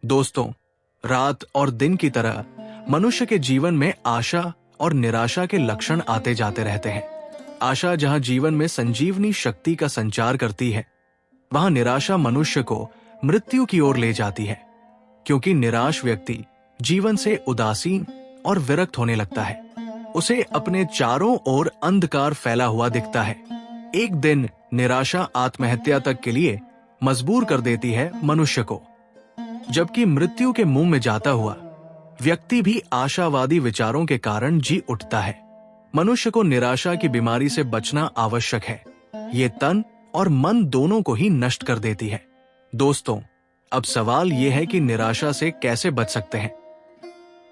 दोस्तों, रात और दिन की तरह मनुष्य के जीवन में आशा और निराशा के लक्षण आते जाते रहते हैं। आशा जहां जीवन में संजीवनी शक्ति का संचार करती है, वहां निराशा मनुष्य को मृत्यु की ओर ले जाती है, क्योंकि निराश व्यक्ति जीवन से उदासीन और विरक्त होने लगता है। उसे अपने चारों ओर अंधकार फैला हुआ दिखता है। एक दिन निराशा आत्महत्या तक के लिए मजबूर कर देती है मनुष्य को, जबकि मृत्यु के मुंह में जाता हुआ व्यक्ति भी आशावादी विचारों के कारण जी उठता है। मनुष्य को निराशा की बीमारी से बचना आवश्यक है। ये तन और मन दोनों को ही नष्ट कर देती है। दोस्तों, अब सवाल यह है कि निराशा से कैसे बच सकते हैं।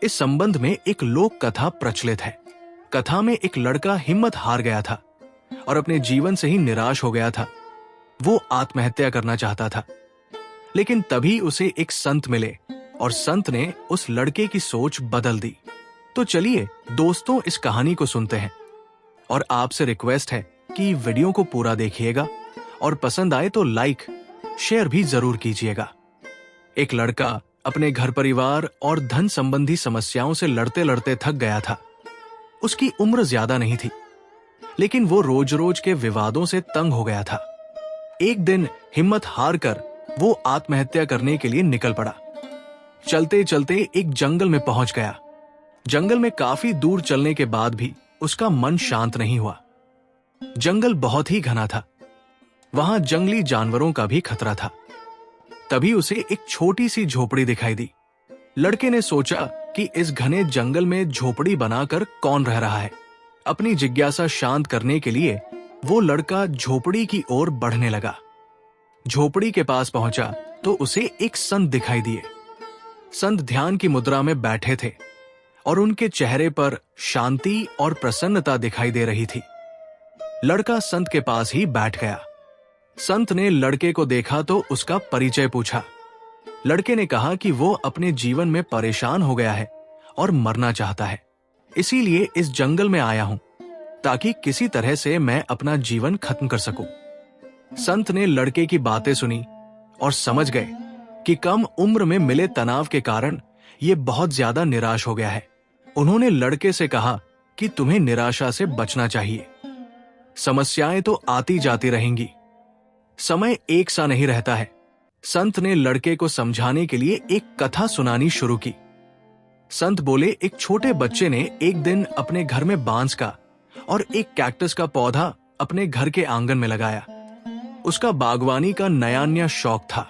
इस संबंध में एक लोक कथा प्रचलित है। कथा में एक लड़का हिम्मत हार गया था और अपने जीवन से ही निराश हो गया था। वो आत्महत्या करना चाहता था, लेकिन तभी उसे एक संत मिले और संत ने उस लड़के की सोच बदल दी। तो चलिए दोस्तों, इस कहानी को सुनते हैं और आपसे रिक्वेस्ट है कि वीडियो को पूरा देखिएगा और पसंद आए तो लाइक शेयर भी जरूर कीजिएगा। एक लड़का अपने घर परिवार और धन संबंधी समस्याओं से लड़ते लड़ते थक गया था। उसकी उम्र ज्यादा नहीं थी, लेकिन वो रोज रोज के विवादों से तंग हो गया था। एक दिन हिम्मत हार कर वो आत्महत्या करने के लिए निकल पड़ा। चलते चलते एक जंगल में पहुंच गया। जंगल में काफी दूर चलने के बाद भी उसका मन शांत नहीं हुआ। जंगल बहुत ही घना था, वहां जंगली जानवरों का भी खतरा था। तभी उसे एक छोटी सी झोपड़ी दिखाई दी। लड़के ने सोचा कि इस घने जंगल में झोपड़ी बनाकर कौन रह रहा है। अपनी जिज्ञासा शांत करने के लिए वो लड़का झोपड़ी की ओर बढ़ने लगा। झोपड़ी के पास पहुंचा तो उसे एक संत दिखाई दिए। संत ध्यान की मुद्रा में बैठे थे और उनके चेहरे पर शांति और प्रसन्नता दिखाई दे रही थी। लड़का संत के पास ही बैठ गया। संत ने लड़के को देखा तो उसका परिचय पूछा। लड़के ने कहा कि वो अपने जीवन में परेशान हो गया है और मरना चाहता है, इसीलिए इस जंगल में आया हूं ताकि किसी तरह से मैं अपना जीवन खत्म कर सकूं। संत ने लड़के की बातें सुनी और समझ गए कि कम उम्र में मिले तनाव के कारण ये बहुत ज्यादा निराश हो गया है। उन्होंने लड़के से कहा कि तुम्हें निराशा से बचना चाहिए। समस्याएं तो आती जाती रहेंगी, समय एक सा नहीं रहता है। संत ने लड़के को समझाने के लिए एक कथा सुनानी शुरू की। संत बोले, एक छोटे बच्चे ने एक दिन अपने घर में बांस का और एक कैक्टस का पौधा अपने घर के आंगन में लगाया। उसका बागवानी का नया शौक था।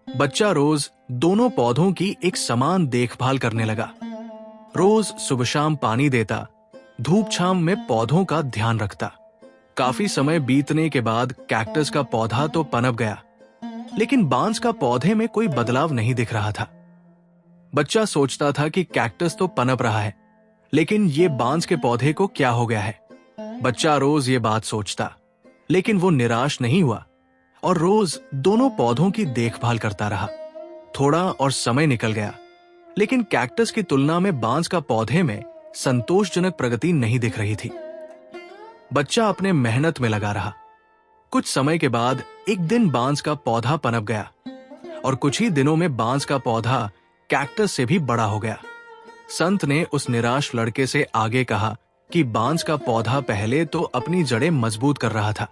बच्चा रोज दोनों पौधों की एक समान देखभाल करने लगा। रोज सुबह शाम पानी देता, धूप छांव में पौधों का ध्यान रखता। काफी समय बीतने के बाद कैक्टस का पौधा तो पनप गया, लेकिन बांस का पौधे में कोई बदलाव नहीं दिख रहा था। बच्चा सोचता था कि कैक्टस तो पनप रहा है, लेकिन ये बांस के पौधे को क्या हो गया है। बच्चा रोज ये बात सोचता, लेकिन वो निराश नहीं हुआ और रोज दोनों पौधों की देखभाल करता रहा। थोड़ा और समय निकल गया, लेकिन कैक्टस की तुलना में बांस का पौधे में संतोषजनक प्रगति नहीं दिख रही थी। बच्चा अपने मेहनत में लगा रहा। कुछ समय के बाद एक दिन बांस का पौधा पनप गया और कुछ ही दिनों में बांस का पौधा कैक्टस से भी बड़ा हो गया। संत ने उस निराश लड़के से आगे कहा कि बांस का पौधा पहले तो अपनी जड़ें मजबूत कर रहा था,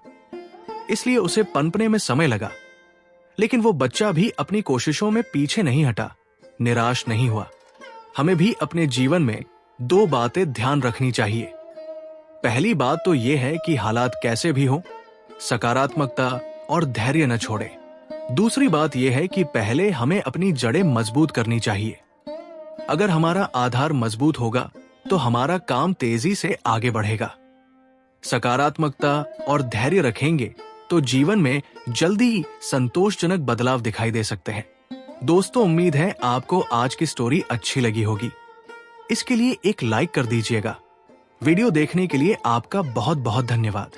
इसलिए उसे पनपने में समय लगा, लेकिन वो बच्चा भी अपनी कोशिशों में पीछे नहीं हटा, निराश नहीं हुआ। हमें भी अपने जीवन में दो बातें ध्यान रखनी चाहिए। पहली बात तो यह है कि हालात कैसे भी हो, सकारात्मकता और धैर्य न छोड़े। दूसरी बात यह है कि पहले हमें अपनी जड़ें मजबूत करनी चाहिए। अगर हमारा आधार मजबूत होगा तो हमारा काम तेजी से आगे बढ़ेगा। सकारात्मकता और धैर्य रखेंगे तो जीवन में जल्दी संतोषजनक बदलाव दिखाई दे सकते हैं। दोस्तों, उम्मीद है आपको आज की स्टोरी अच्छी लगी होगी। इसके लिए एक लाइक कर दीजिएगा। वीडियो देखने के लिए आपका बहुत बहुत धन्यवाद।